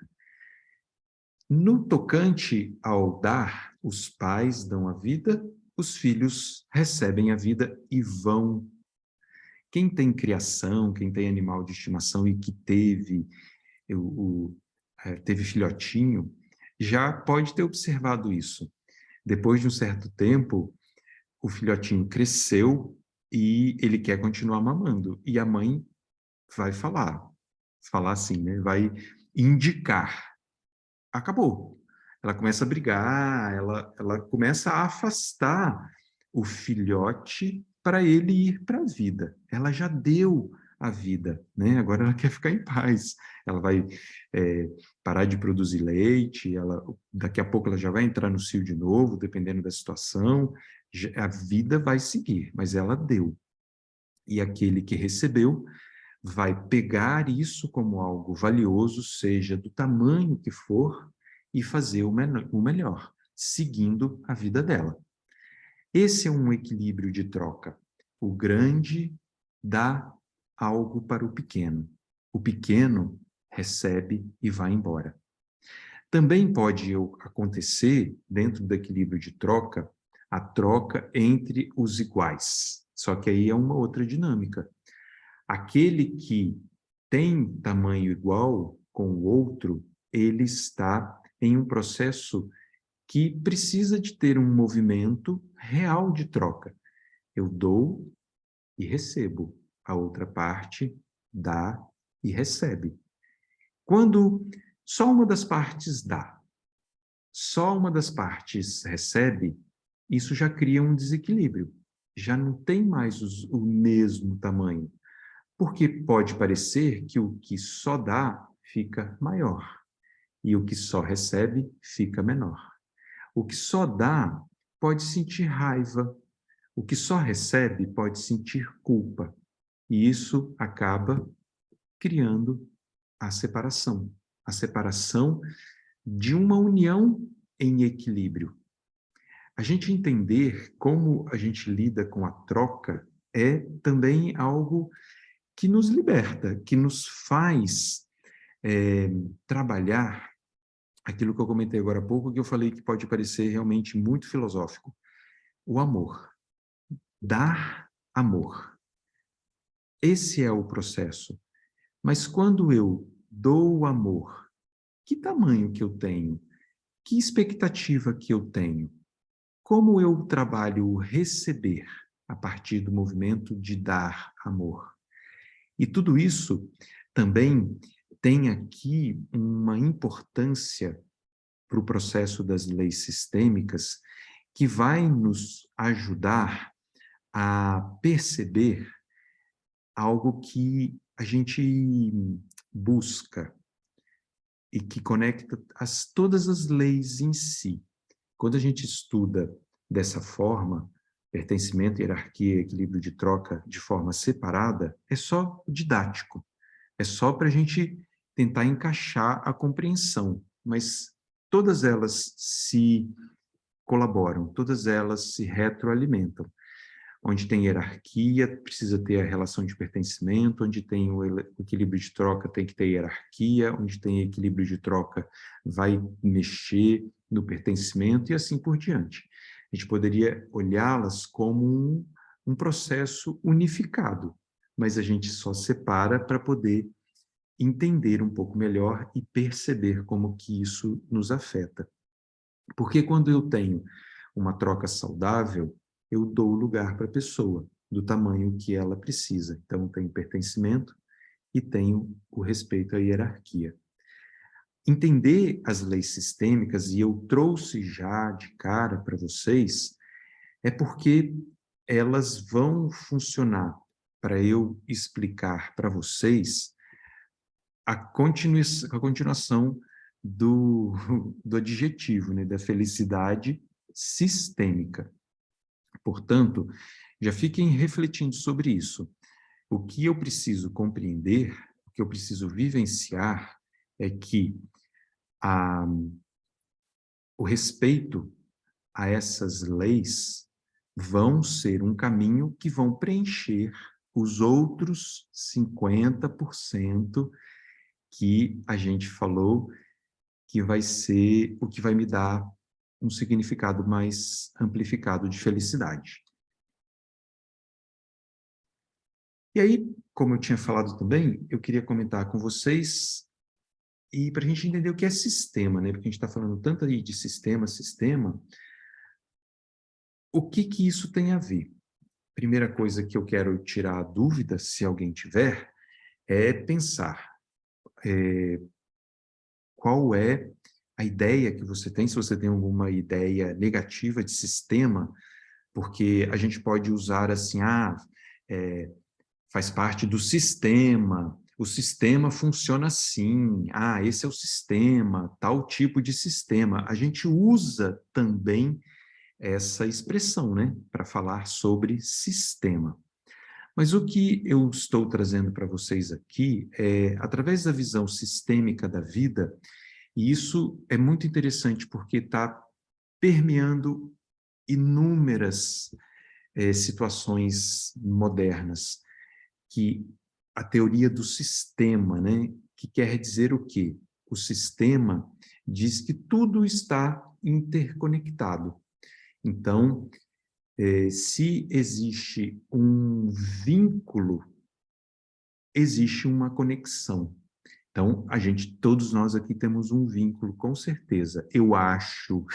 S1: No tocante ao dar, os pais dão a vida, os filhos recebem a vida e vão. Quem tem criação, quem tem animal de estimação e que teve filhotinho, já pode ter observado isso. Depois de um certo tempo, o filhotinho cresceu e ele quer continuar mamando. E a mãe vai falar assim, né? Vai indicar. Acabou. Ela começa a brigar, ela começa a afastar o filhote para ele ir para a vida. Ela já deu a vida, né? Agora ela quer ficar em paz. Ela vai parar de produzir leite, daqui a pouco ela já vai entrar no cio de novo, dependendo da situação. A vida vai seguir, mas ela deu. E aquele que recebeu vai pegar isso como algo valioso, seja do tamanho que for, e fazer o melhor, seguindo a vida dela. Esse é um equilíbrio de troca. O grande dá algo para o pequeno recebe e vai embora. Também pode acontecer, dentro do equilíbrio de troca, a troca entre os iguais. Só que aí é uma outra dinâmica. Aquele que tem tamanho igual com o outro, ele está em um processo que precisa de ter um movimento real de troca. Eu dou e recebo. A outra parte dá e recebe. Quando só uma das partes dá, só uma das partes recebe, isso já cria um desequilíbrio. Já não tem mais o mesmo tamanho. Porque pode parecer que o que só dá fica maior e o que só recebe fica menor. O que só dá pode sentir raiva, o que só recebe pode sentir culpa. E isso acaba criando a separação de uma união em equilíbrio. A gente entender como a gente lida com a troca é também algo que nos liberta, que nos faz trabalhar aquilo que eu comentei agora há pouco, que eu falei que pode parecer realmente muito filosófico. O amor. Dar amor. Esse é o processo. Mas quando eu dou o amor, que tamanho que eu tenho? Que expectativa que eu tenho? Como eu trabalho o receber a partir do movimento de dar amor? E tudo isso também tem aqui uma importância para o processo das leis sistêmicas que vai nos ajudar a perceber algo que a gente busca e que conecta todas as leis em si. Quando a gente estuda dessa forma, pertencimento, hierarquia, equilíbrio de troca de forma separada, é só didático. É só para a gente tentar encaixar a compreensão, mas todas elas se colaboram, todas elas se retroalimentam. Onde tem hierarquia, precisa ter a relação de pertencimento, onde tem o equilíbrio de troca, tem que ter hierarquia, onde tem equilíbrio de troca, vai mexer no pertencimento e assim por diante. A gente poderia olhá-las como um processo unificado, mas a gente só separa para poder entender um pouco melhor e perceber como que isso nos afeta. Porque quando eu tenho uma troca saudável, eu dou lugar para a pessoa, do tamanho que ela precisa. Então, tenho pertencimento e tenho o respeito à hierarquia. Entender as leis sistêmicas, e eu trouxe já de cara para vocês, é porque elas vão funcionar para eu explicar para vocês a continuação do adjetivo, né, da felicidade sistêmica. Portanto, Já fiquem refletindo sobre isso. O que eu preciso compreender, o que eu preciso vivenciar, é que o respeito a essas leis vão ser um caminho que vão preencher os outros 50% que a gente falou que vai ser o que vai me dar um significado mais amplificado de felicidade. E aí, como eu tinha falado também, eu queria comentar com vocês, e para a gente entender o que é sistema, né? Porque a gente está falando tanto aí de sistema, o que que isso tem a ver? Primeira coisa que eu quero tirar a dúvida, se alguém tiver, é pensar qual é a ideia que você tem, se você tem alguma ideia negativa de sistema, porque a gente pode usar assim, faz parte do sistema, o sistema funciona assim, esse é o sistema, tal tipo de sistema. A gente usa também essa expressão, né, para falar sobre sistema. Mas o que eu estou trazendo para vocês aqui é, através da visão sistêmica da vida, e isso é muito interessante porque está permeando inúmeras situações modernas, que a teoria do sistema, né, que quer dizer o quê? O sistema diz que tudo está interconectado. Então, se existe um vínculo, existe uma conexão. Então, todos nós aqui temos um vínculo, com certeza. Eu acho,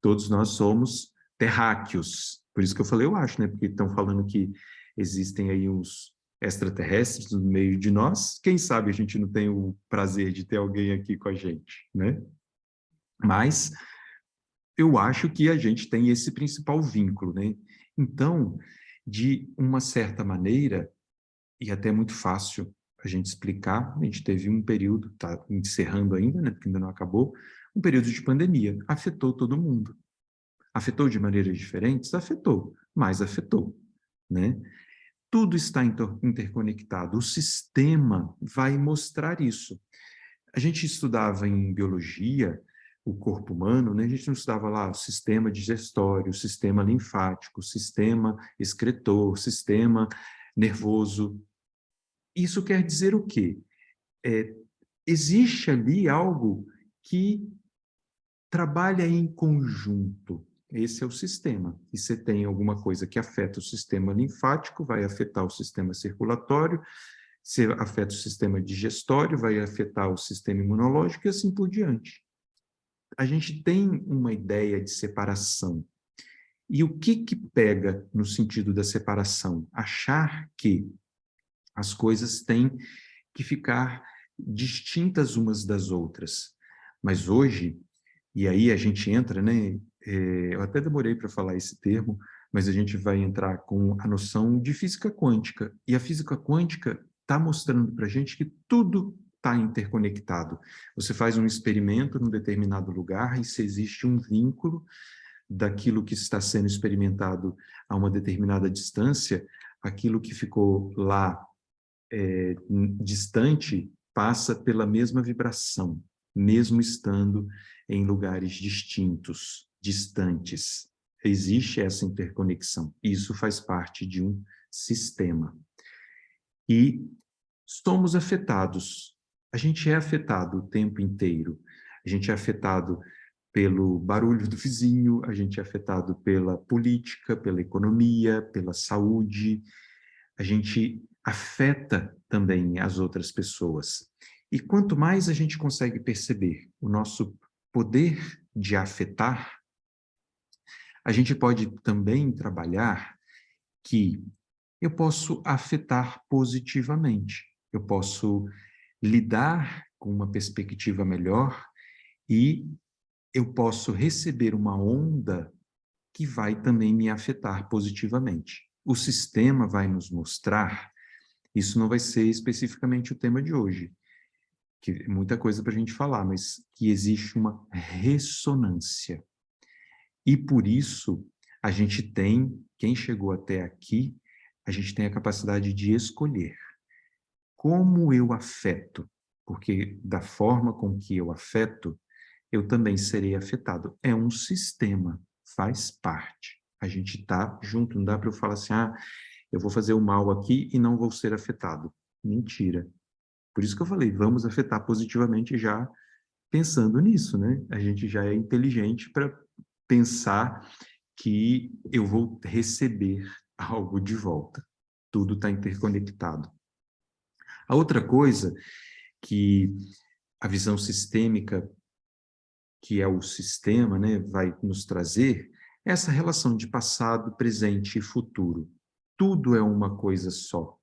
S1: todos nós somos terráqueos. Por isso que eu falei eu acho, né? Porque estão falando que existem aí uns extraterrestres no meio de nós. Quem sabe a gente não tem o prazer de ter alguém aqui com a gente, né? Mas eu acho que a gente tem esse principal vínculo, né? Então, de uma certa maneira, e até muito fácil a gente explicar, a gente teve um período, está encerrando ainda, né, porque ainda não acabou, um período de pandemia, afetou todo mundo. Afetou de maneiras diferentes? Afetou, mas afetou, né? Tudo está interconectado, o sistema vai mostrar isso. A gente estudava em biologia o corpo humano, né? A gente não estudava lá o sistema digestório, o sistema linfático, o sistema excretor, o sistema nervoso. Isso quer dizer o quê? Existe ali algo que trabalha em conjunto. Esse é o sistema. E você tem alguma coisa que afeta o sistema linfático, vai afetar o sistema circulatório, se afeta o sistema digestório, vai afetar o sistema imunológico e assim por diante. A gente tem uma ideia de separação. E o que pega no sentido da separação? Achar que as coisas têm que ficar distintas umas das outras. Mas hoje, e aí a gente entra, né? Eu até demorei para falar esse termo, mas a gente vai entrar com a noção de física quântica. E a física quântica está mostrando para a gente que tudo está interconectado. Você faz um experimento num determinado lugar e se existe um vínculo daquilo que está sendo experimentado a uma determinada distância, aquilo que ficou lá distante passa pela mesma vibração, mesmo estando em lugares distintos, distantes. Existe essa interconexão. Isso faz parte de um sistema. E somos afetados. A gente é afetado o tempo inteiro. A gente é afetado pelo barulho do vizinho, a gente é afetado pela política, pela economia, pela saúde. A gente afeta também as outras pessoas. E quanto mais a gente consegue perceber o nosso poder de afetar, a gente pode também trabalhar que eu posso afetar positivamente, eu posso lidar com uma perspectiva melhor e eu posso receber uma onda que vai também me afetar positivamente. O sistema vai nos mostrar, isso não vai ser especificamente o tema de hoje, que é muita coisa para a gente falar, mas que existe uma ressonância. E por isso a gente tem quem chegou até aqui, a gente tem a capacidade de escolher como eu afeto, porque da forma com que eu afeto, eu também serei afetado. É um sistema, faz parte. A gente está junto, não dá para eu falar assim, eu vou fazer o mal aqui e não vou ser afetado. Mentira. Por isso que eu falei, vamos afetar positivamente já pensando nisso, né? A gente já é inteligente para pensar que eu vou receber algo de volta. Tudo está interconectado. A outra coisa que a visão sistêmica, que é o sistema, né, vai nos trazer, é essa relação de passado, presente e futuro. Tudo é uma coisa só,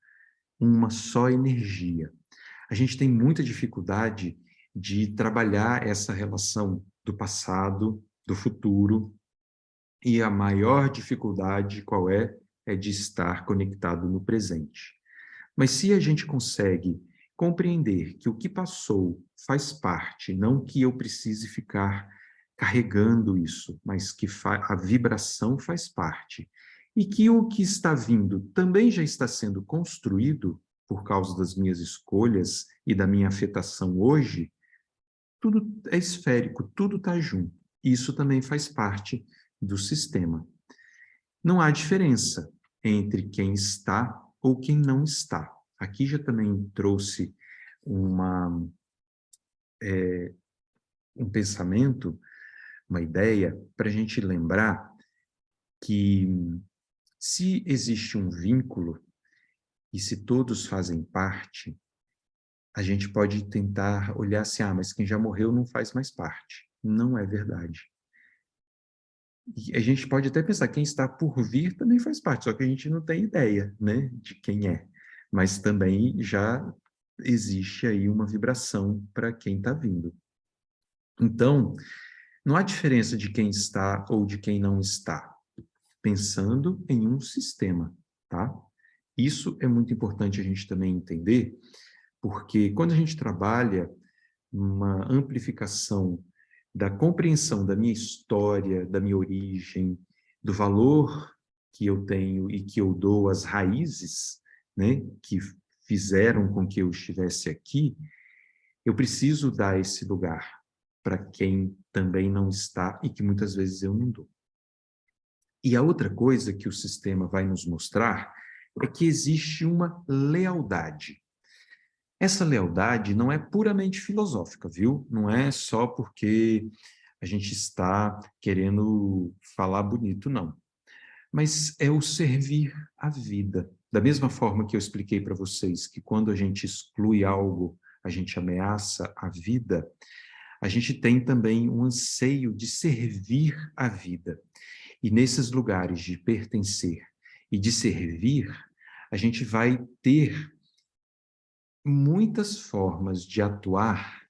S1: uma só energia. A gente tem muita dificuldade de trabalhar essa relação do passado, do futuro, e a maior dificuldade, qual é? É de estar conectado no presente. Mas se a gente consegue compreender que o que passou faz parte, não que eu precise ficar carregando isso, mas que a vibração faz parte, e que o que está vindo também já está sendo construído por causa das minhas escolhas e da minha afetação hoje, tudo é esférico, tudo está junto. Isso também faz parte do sistema. Não há diferença entre quem está ou quem não está. Aqui já também trouxe um pensamento, uma ideia, para a gente lembrar que se existe um vínculo e se todos fazem parte, a gente pode tentar olhar assim, mas quem já morreu não faz mais parte. Não é verdade. E a gente pode até pensar, quem está por vir também faz parte, só que a gente não tem ideia, né, de quem é. Mas também já existe aí uma vibração para quem está vindo. Então, não há diferença de quem está ou de quem não está, pensando em um sistema, tá? Isso é muito importante a gente também entender, porque quando a gente trabalha uma amplificação da compreensão da minha história, da minha origem, do valor que eu tenho e que eu dou às raízes, né, que fizeram com que eu estivesse aqui, eu preciso dar esse lugar para quem também não está e que muitas vezes eu não dou. E a outra coisa que o sistema vai nos mostrar é que existe uma lealdade. Essa lealdade não é puramente filosófica, viu? Não é só porque a gente está querendo falar bonito, não. Mas é o servir a vida. Da mesma forma que eu expliquei para vocês que quando a gente exclui algo, a gente ameaça a vida, a gente tem também um anseio de servir a vida. E nesses lugares de pertencer e de servir, a gente vai ter muitas formas de atuar,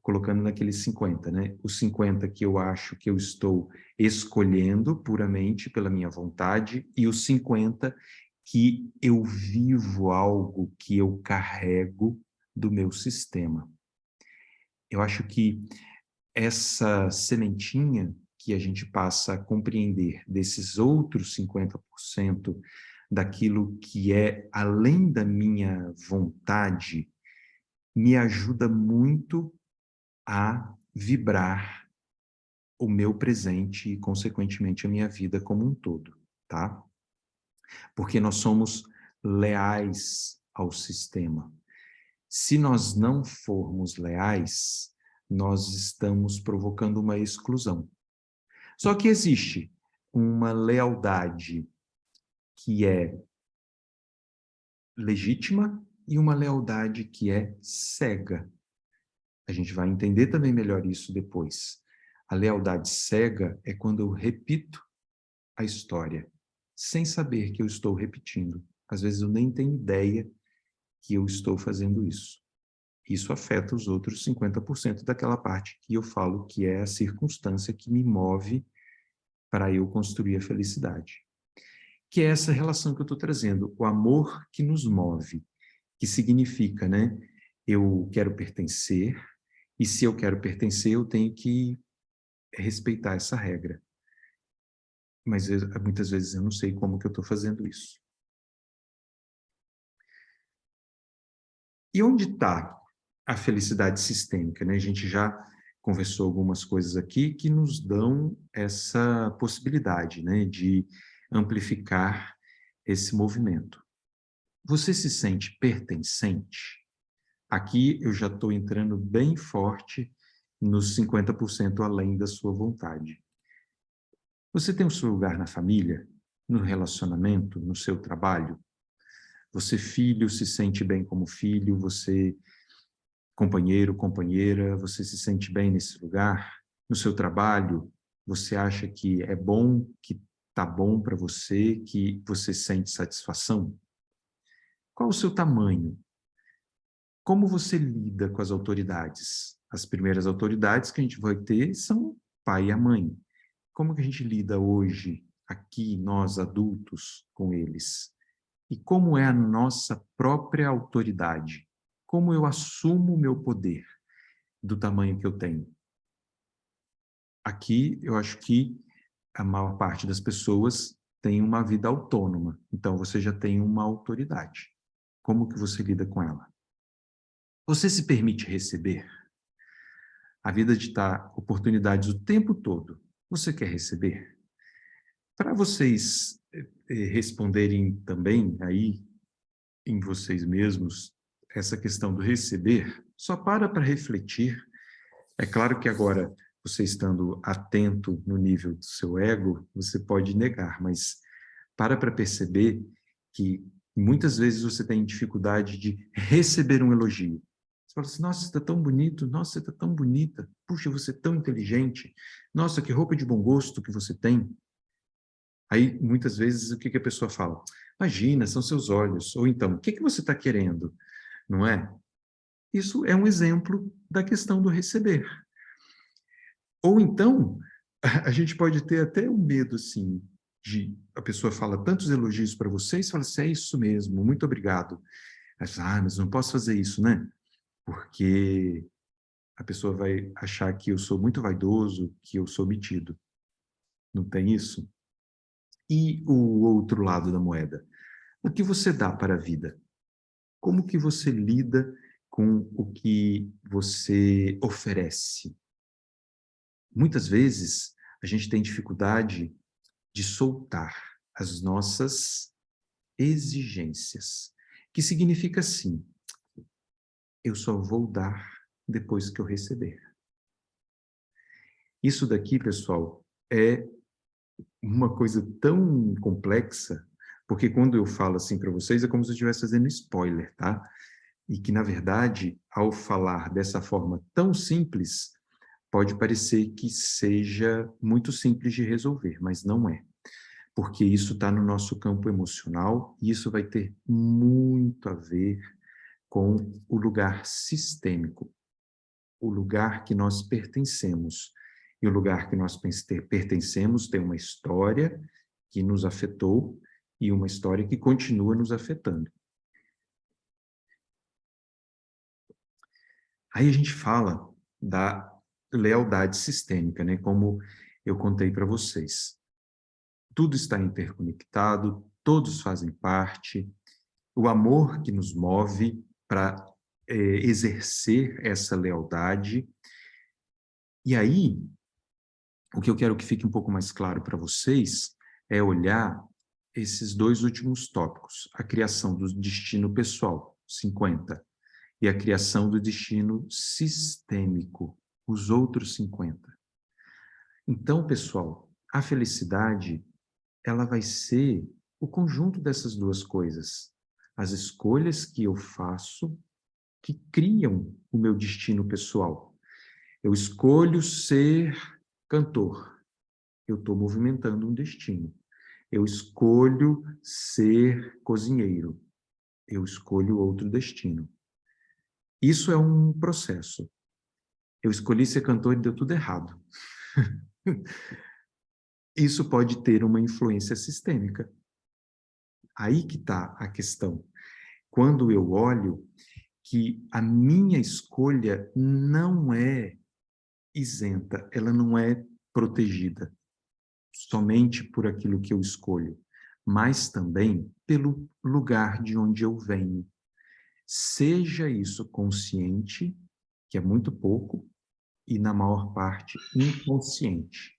S1: colocando naqueles 50, né? Os 50 que eu acho que eu estou escolhendo puramente pela minha vontade e os 50 que eu vivo algo que eu carrego do meu sistema. Eu acho que essa sementinha que a gente passa a compreender desses outros 50% daquilo que é além da minha vontade, me ajuda muito a vibrar o meu presente e, consequentemente, a minha vida como um todo, tá? Porque nós somos leais ao sistema. Se nós não formos leais, nós estamos provocando uma exclusão. Só que existe uma lealdade que é legítima e uma lealdade que é cega. A gente vai entender também melhor isso depois. A lealdade cega é quando eu repito a história, sem saber que eu estou repetindo. Às vezes eu nem tenho ideia que eu estou fazendo isso. Isso afeta os outros 50% daquela parte que eu falo que é a circunstância que me move para eu construir a felicidade. Que é essa relação que eu estou trazendo, o amor que nos move, que significa, né? Eu quero pertencer, e se eu quero pertencer, eu tenho que respeitar essa regra. mas muitas vezes eu não sei como que eu estou fazendo isso. E onde está a felicidade sistêmica, né? A gente já conversou algumas coisas aqui que nos dão essa possibilidade, né, de amplificar esse movimento. Você se sente pertencente? Aqui eu já estou entrando bem forte nos 50% além da sua vontade. Você tem o seu lugar na família, no relacionamento, no seu trabalho? Você, filho, se sente bem como filho? Você, companheiro, companheira, você se sente bem nesse lugar? No seu trabalho, você acha que é bom, que está bom para você, que você sente satisfação? Qual o seu tamanho? Como você lida com as autoridades? As primeiras autoridades que a gente vai ter são o pai e a mãe. Como que a gente lida hoje, aqui, nós adultos, com eles? E como é a nossa própria autoridade? Como eu assumo o meu poder do tamanho que eu tenho? Aqui, eu acho que a maior parte das pessoas tem uma vida autônoma. Então, você já tem uma autoridade. Como que você lida com ela? Você se permite receber? A vida te dá oportunidades o tempo todo. Você quer receber? Para vocês responderem também aí em vocês mesmos essa questão do receber, só para refletir. É claro que agora, você estando atento no nível do seu ego, você pode negar, mas para perceber que muitas vezes você tem dificuldade de receber um elogio. Você fala assim, nossa, você está tão bonito, nossa, você está tão bonita, puxa, você é tão inteligente, nossa, que roupa de bom gosto que você tem. Aí, muitas vezes, o que a pessoa fala? Imagina, são seus olhos. Ou então, o que você está querendo? Não é? Isso é um exemplo da questão do receber. Ou então, a gente pode ter até um medo, assim, de a pessoa fala tantos elogios para você e você fala assim, é isso mesmo, muito obrigado. Aí você fala, mas não posso fazer isso, né? Porque a pessoa vai achar que eu sou muito vaidoso, que eu sou metido. Não tem isso? E o outro lado da moeda? O que você dá para a vida? Como que você lida com o que você oferece? Muitas vezes, a gente tem dificuldade de soltar as nossas exigências, que significa assim, eu só vou dar depois que eu receber. Isso daqui, pessoal, é uma coisa tão complexa, porque quando eu falo assim para vocês, é como se eu estivesse fazendo spoiler, tá? E que, na verdade, ao falar dessa forma tão simples, pode parecer que seja muito simples de resolver, mas não é. Porque isso está no nosso campo emocional e isso vai ter muito a ver com o lugar sistêmico, o lugar que nós pertencemos. E o lugar que nós pertencemos tem uma história que nos afetou e uma história que continua nos afetando. Aí a gente fala da lealdade sistêmica, né? Como eu contei para vocês. Tudo está interconectado, todos fazem parte. O amor que nos move para exercer essa lealdade. E aí, o que eu quero que fique um pouco mais claro para vocês é olhar esses dois últimos tópicos. A criação do destino pessoal, 50, e a criação do destino sistêmico, os outros 50. Então, pessoal, a felicidade, ela vai ser o conjunto dessas duas coisas. As escolhas que eu faço que criam o meu destino pessoal. Eu escolho ser cantor. Eu estou movimentando um destino. Eu escolho ser cozinheiro. Eu escolho outro destino. Isso é um processo. Eu escolhi ser cantor e deu tudo errado. Isso pode ter uma influência sistêmica. Aí que está a questão. Quando eu olho que a minha escolha não é isenta, ela não é protegida. somente por aquilo que eu escolho, mas também pelo lugar de onde eu venho. Seja isso consciente, que é muito pouco, e na maior parte inconsciente.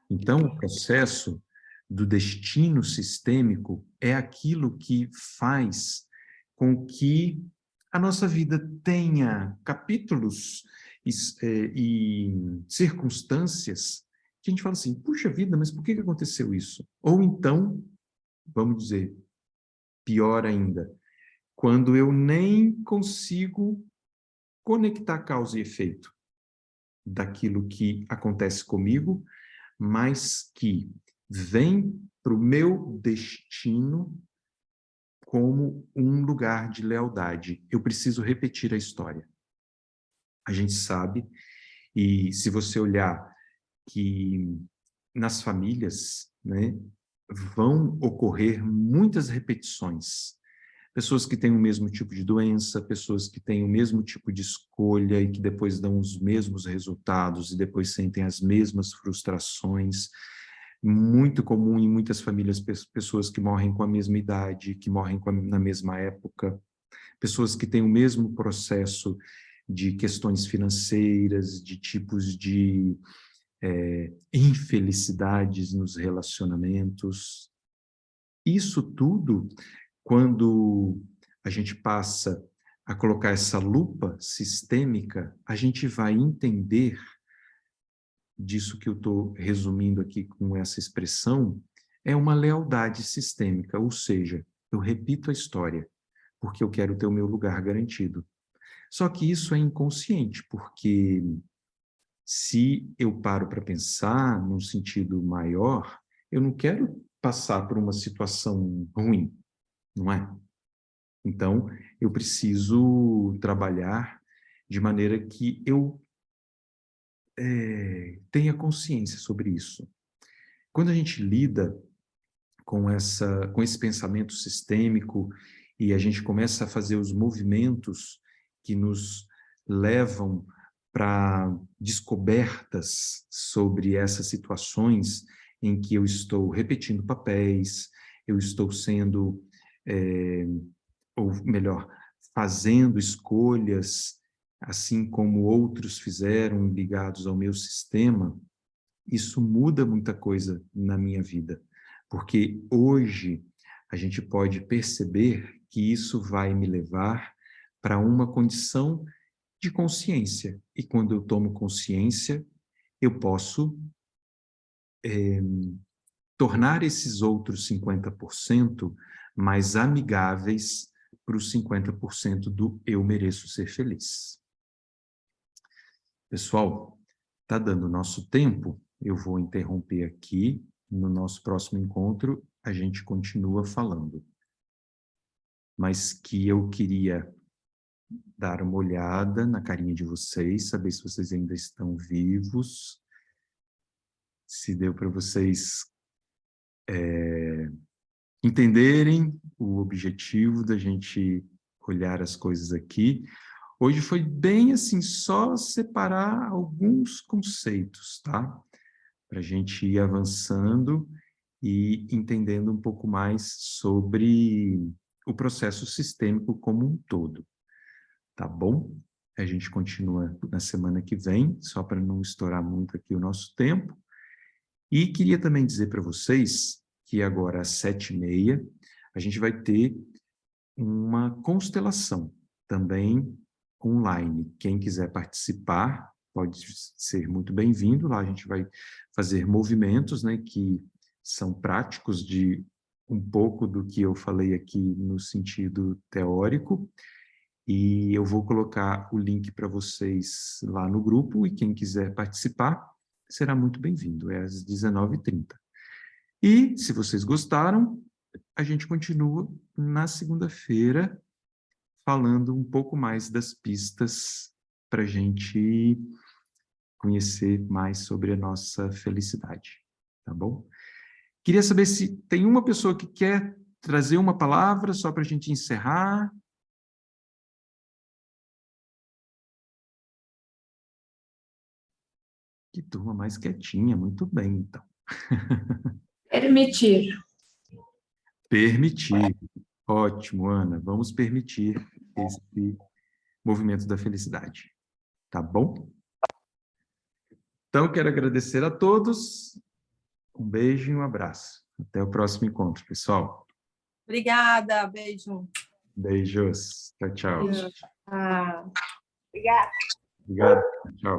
S1: Então, o processo do destino sistêmico é aquilo que faz com que a nossa vida tenha capítulos e circunstâncias que a gente fala assim, puxa vida, mas por que aconteceu isso? Ou então, vamos dizer, pior ainda, quando eu nem consigo conectar causa e efeito daquilo que acontece comigo, mas que vem para o meu destino como um lugar de lealdade. Eu preciso repetir a história. A gente sabe, e se você olhar que nas famílias, né, vão ocorrer muitas repetições. Pessoas que têm o mesmo tipo de doença, pessoas que têm o mesmo tipo de escolha e que depois dão os mesmos resultados e depois sentem as mesmas frustrações. Muito comum em muitas famílias, pessoas que morrem com a mesma idade, que morrem na mesma época, pessoas que têm o mesmo processo de questões financeiras, de tipos de infelicidades nos relacionamentos. Isso tudo, quando a gente passa a colocar essa lupa sistêmica, a gente vai entender disso que eu estou resumindo aqui com essa expressão, é uma lealdade sistêmica, ou seja, eu repito a história, porque eu quero ter o meu lugar garantido. Só que isso é inconsciente, porque se eu paro para pensar num sentido maior, eu não quero passar por uma situação ruim, não é? Então, eu preciso trabalhar de maneira que eu tenha consciência sobre isso. Quando a gente lida com esse pensamento sistêmico e a gente começa a fazer os movimentos que nos levam para descobertas sobre essas situações em que eu estou repetindo papéis, eu estou sendo, ou melhor, fazendo escolhas, assim como outros fizeram ligados ao meu sistema, isso muda muita coisa na minha vida, porque hoje a gente pode perceber que isso vai me levar para uma condição de consciência. E quando eu tomo consciência, eu posso tornar esses outros 50% mais amigáveis para os 50% do eu mereço ser feliz. Pessoal, está dando o nosso tempo, eu vou interromper aqui. No nosso próximo encontro, a gente continua falando. Mas que eu queria dar uma olhada na carinha de vocês, saber se vocês ainda estão vivos, se deu para vocês entenderem o objetivo da gente olhar as coisas aqui. Hoje foi bem assim, só separar alguns conceitos, tá? Para a gente ir avançando e entendendo um pouco mais sobre o processo sistêmico como um todo, tá bom? A gente continua na semana que vem, só para não estourar muito aqui o nosso tempo. E queria também dizer para vocês que agora às 7h30 a gente vai ter uma constelação também online. Quem quiser participar pode ser muito bem-vindo. Lá a gente vai fazer movimentos, né, que são práticos de um pouco do que eu falei aqui no sentido teórico. E eu vou colocar o link para vocês lá no grupo e quem quiser participar será muito bem-vindo. É às 19h30. E, se vocês gostaram, a gente continua na segunda-feira falando um pouco mais das pistas para a gente conhecer mais sobre a nossa felicidade, tá bom? Queria saber se tem uma pessoa que quer trazer uma palavra só para a gente encerrar. Que turma mais quietinha, muito bem, então.
S4: Permitir.
S1: Permitir. Ótimo, Ana. Vamos permitir esse movimento da felicidade. Tá bom? Então, quero agradecer a todos. Um beijo e um abraço. Até o próximo encontro, pessoal.
S6: Obrigada, beijo.
S1: Beijos. Tchau, tchau.
S6: Beijo. Ah.
S4: Obrigada.
S1: Obrigado. Tchau.